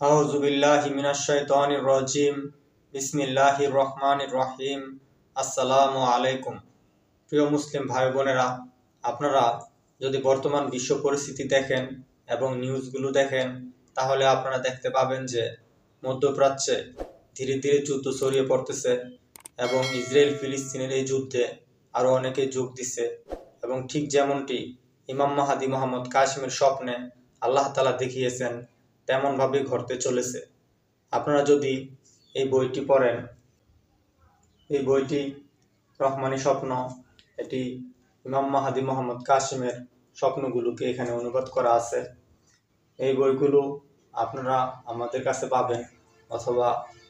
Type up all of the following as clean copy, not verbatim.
আউযুবিল্লাহি মিনাশ শাইতানির রাজিম। বিসমিল্লাহির রহমানির রহিম। আসসালামু আলাইকুম। প্রিয় মুসলিম ভাই বোনেরা, আপনারা যদি বর্তমান বিশ্ব পরিস্থিতি দেখেন এবং নিউজগুলো দেখেন, তাহলে আপনারা দেখতে পাবেন যে মধ্যপ্রাচ্যে ধীরে ধীরে যুদ্ধ ছড়িয়ে পড়তেছে এবং ইসরায়েল ফিলিস্তিনের এই যুদ্ধে আরও অনেকে যোগ দিছে। এবং ঠিক যেমনটি ইমাম মাহাদি মোহাম্মদ কাসিমের স্বপ্নে আল্লাহ তাআলা দেখিয়েছেন, তেমনভাবে ঘটতে চলেছে। আপনারা যদি এই বইটি পড়েন, এই বইটি রহমানি স্বপ্ন, এটি ইমাম মাহাদি মোহাম্মদ কাসিমের স্বপ্নগুলোকে এখানে অনুবাদ করা আছে। এই বইগুলো আপনারা আমাদের কাছে পাবেন, অথবা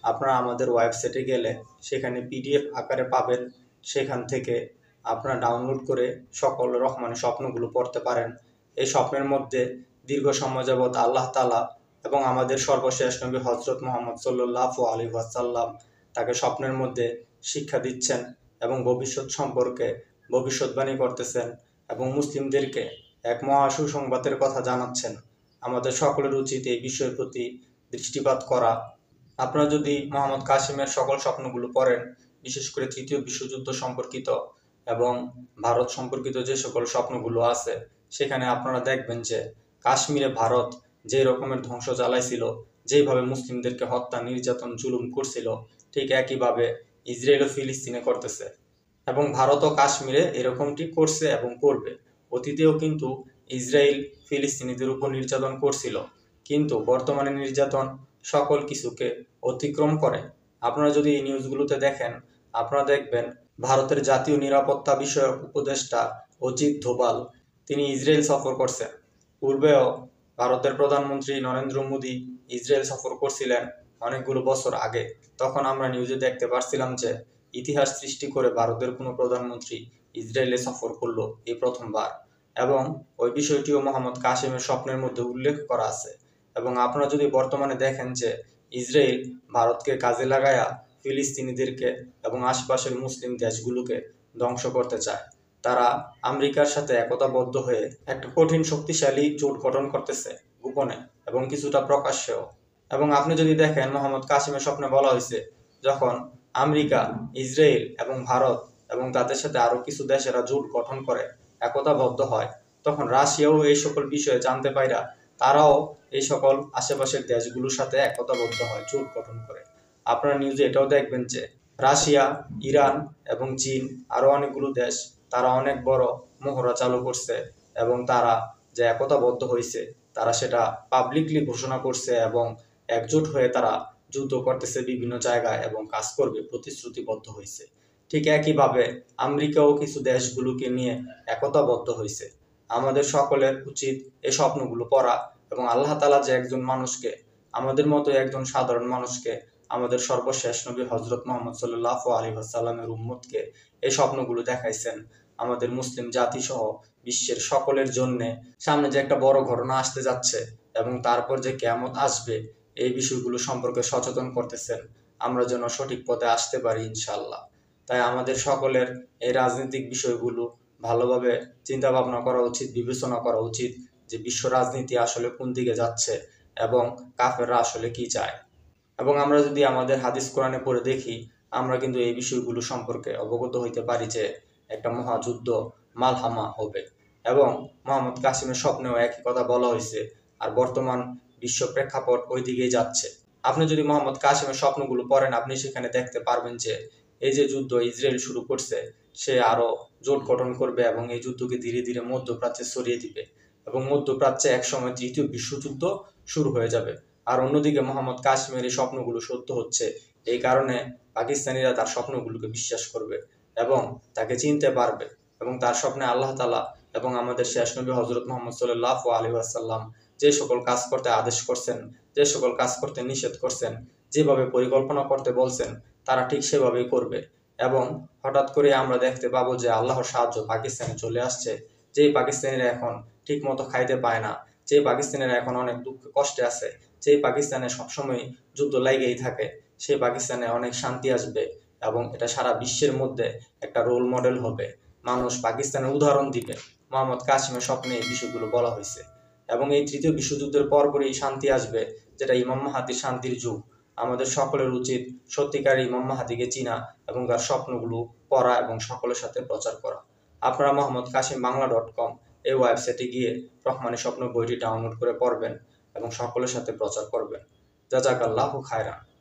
আপনারা আমাদের ওয়েবসাইটে গেলে সেখানে পিডিএফ আকারে পাবেন। সেখান থেকে আপনারা ডাউনলোড করে সকল রহমানি স্বপ্নগুলো পড়তে পারেন। এই স্বপ্নের মধ্যে দীর্ঘ সময় যাবৎ আল্লাহ তাআলা এবং আমাদের সর্বশেষ নবী হযরত মুহাম্মদ সাল্লাল্লাহু আলাইহি ওয়াসাল্লাম তাকে স্বপ্নের মধ্যে শিক্ষা দিচ্ছেন এবং ভবিষ্যৎ সম্পর্কে ভবিষ্যৎবাণী করতেছেন এবং মুসলিমদেরকে এক মহা সুসংবাদের কথা জানাচ্ছেন। আমাদের সকলের উচিত এই বিষয়ের প্রতি দৃষ্টিপাত করা। আপনারা যদি মোহাম্মদ কাসিমের সকল স্বপ্নগুলো পড়েন, বিশেষ করে তৃতীয় বিশ্বযুদ্ধ সম্পর্কিত এবং ভারত সম্পর্কিত যে সকল স্বপ্নগুলো আছে, সেখানে আপনারা দেখবেন যে কাশ্মীরে ভারত যে রকমের ধ্বংস চালাইছিল, যেভাবে মুসলিমদেরকে হত্যা, নির্যাতন, জুলুম করছিল, ঠিক একইভাবে ইসরায়েল ও ফিলিস্তিনে করতেছে এবং ভারতও কাশ্মীরে এরকমটি করছে এবং করবে। অতীতেও কিন্তু ইসরায়েল ফিলিস্তিনিদের উপর নির্যাতন করছিল, কিন্তু বর্তমানে নির্যাতন সকল কিছুকে অতিক্রম করে। আপনারা যদি এই নিউজগুলোতে দেখেন, আপনারা দেখবেন ভারতের জাতীয় নিরাপত্তা বিষয়ক উপদেষ্টা অজিত দোভাল তিনি ইসরায়েল সফর করছেন। পূর্বেও ভারতের প্রধানমন্ত্রী নরেন্দ্র মোদী ইসরায়েল সফর করছিলেন অনেকগুলো বছর আগে। তখন আমরা নিউজে দেখতে পারছিলাম যে ইতিহাস সৃষ্টি করে ভারতের কোনো প্রধানমন্ত্রী ইসরায়েলে সফর করলো এই প্রথমবার, এবং ওই বিষয়টিও মোহাম্মদ কাসিমের স্বপ্নের মধ্যে উল্লেখ করা আছে। এবং আপনারা যদি বর্তমানে দেখেন যে ইসরায়েল ভারতকে কাজে লাগায়া ফিলিস্তিনিদেরকে এবং আশপাশের মুসলিম দেশগুলোকে ধ্বংস করতে চায়। তারা আমেরিকার সাথে একতাবদ্ধ হয়ে একটা কঠিন শক্তিশালী জোট গঠন করতেছে গোপনে এবং কিছুটা প্রকাশ্যেও। এবং আপনি যদি দেখেন, মোহাম্মদ কাসিমের স্বপ্নে বলা হয়েছে যখন আমেরিকা, ইসরায়েল এবং ভারত এবং তাদের সাথে আরো কিছু দেশেরা জোট গঠন করে, একতাবদ্ধ হয়, তখন রাশিয়াও এই সকল বিষয়ে জানতে পাইরা তারাও এই সকল আশেপাশের দেশগুলোর সাথে একতাবদ্ধ হয়, জোট গঠন করে। আপনারা নিউজে এটাও দেখবেন যে রাশিয়া, ইরান এবং চীন আরো অনেকগুলো দেশ তারা অনেক বড় মহড়া চালু করছে এবং তারা যে একতাবদ্ধ হয়েছে তারা সেটা পাবলিকলি ঘোষণা করছে এবং একজোট হয়ে তারা যুদ্ধ করতেছে বিভিন্ন জায়গায় এবং কাজ করবে প্রতিশ্রুতিবদ্ধ হয়েছে। ঠিক একইভাবে আমেরিকাও কিছু দেশগুলোকে নিয়ে একতাবদ্ধ হয়েছে। আমাদের সকলের উচিত এই স্বপ্নগুলো পড়া এবং আল্লাহ তাআলা যে একজন মানুষকে, আমাদের মতো একজন সাধারণ মানুষকে, আমাদের সর্বশেষ নবী হযরত মুহাম্মদ সাল্লাল্লাহু আলাইহি ওয়াসাল্লামের উম্মতকে এই স্বপ্নগুলো দেখাইছেন আমাদের মুসলিম জাতি সহ বিশ্বের সকলের জন্য। সামনে যে একটা বড় ঘটনা আসতে যাচ্ছে এবং তারপর যে কিয়ামত আসবে, এই বিষয়গুলো সম্পর্কে সচেতন করতেছেন, আমরা যেন সঠিক পথে আসতে পারি ইনশাআল্লাহ। তাই আমাদের সকলের এই রাজনৈতিক বিষয়গুলো ভালোভাবে চিন্তা ভাবনা করা উচিত, বিবেচনা করা উচিত যে বিশ্ব রাজনীতি আসলে কোন দিকে যাচ্ছে এবং কাফেররা আসলে কি চায়। এবং আমরা যদি আমাদের হাদিস কোরআনে পড়ে দেখি, আমরা কিন্তু এই বিষয়গুলো সম্পর্কে অবগত হইতে পারি যে একটা মহাযুদ্ধ মালহামা হবে। এবং মোহাম্মদ কাসিমের স্বপ্নেও একই কথা বলা হয়েছে, আর বর্তমান বিশ্ব প্রেক্ষাপট ওই দিকেই যাচ্ছে। আপনি যদি মোহাম্মদ কাসিমের স্বপ্নগুলো পড়েন, আপনি সেখানে দেখতে পারবেন যে এই যে যুদ্ধ ইসরায়েল শুরু করছে, সে আরো জোট গঠন করবে এবং এই যুদ্ধকে ধীরে ধীরে মধ্যপ্রাচ্যে ছড়িয়ে দিবে এবং মধ্যপ্রাচ্যে একসময় তৃতীয় বিশ্বযুদ্ধ শুরু হয়ে যাবে। আর অন্যদিকে মোহাম্মদ কাসিমের এই স্বপ্নগুলো সত্য হচ্ছে, এই কারণে পাকিস্তানিরা তার স্বপ্নগুলোকে বিশ্বাস করবে এবং তাকে চিনতে পারবে এবং তার স্বপ্নে আল্লাহ তাআলা এবং আমাদের শেষ নবী হযরত মুহাম্মদ সাল্লাল্লাহু আলাইহি ওয়াসাল্লাম যে সকল কাজ করতে আদেশ করছেন, যে সকল কাজ করতে নিষেধ করছেন, যেভাবে পরিকল্পনা করতে বলছেন, তারা ঠিক সেভাবেই করবে। এবং হঠাৎ করে আমরা দেখতে পাবো যে আল্লাহর সাহায্য পাকিস্তানে চলে আসছে। যেই পাকিস্তানিরা এখন ঠিক মতো খাইতে পায় না, যে পাকিস্তানিরা এখন অনেক দুঃখ কষ্টে আছে, যে পাকিস্তানে সবসময় যুদ্ধ লাইগেই থাকে, সেই পাকিস্তানে অনেক শান্তি আসবে এবং এটা সারা বিশ্বের মধ্যে একটা রোল মডেল হবে। মানুষ পাকিস্তানের উদাহরণ দিবে। মোহাম্মদ কাসিমের স্বপ্নে এই বিষয়গুলো বলা হয়েছে এবং এই তৃতীয় বিশ্বযুদ্ধের পরপরই শান্তি আসবে যেটা ইমাম মাহাদির শান্তির যুগ। আমাদের সকলের উচিত সত্যিকার ইমাম মাহাদিকে চিনা এবং তার স্বপ্নগুলো পড়া এবং সকলের সাথে প্রচার করা। আপনারা mohammedkasimBangla.com এই ওয়েবসাইটে গিয়ে রহমানের স্বপ্ন বইটি ডাউনলোড করে পড়বেন এবং সকলের সাথে প্রচার করবেন। জাযাকাল্লাহু খায়রান।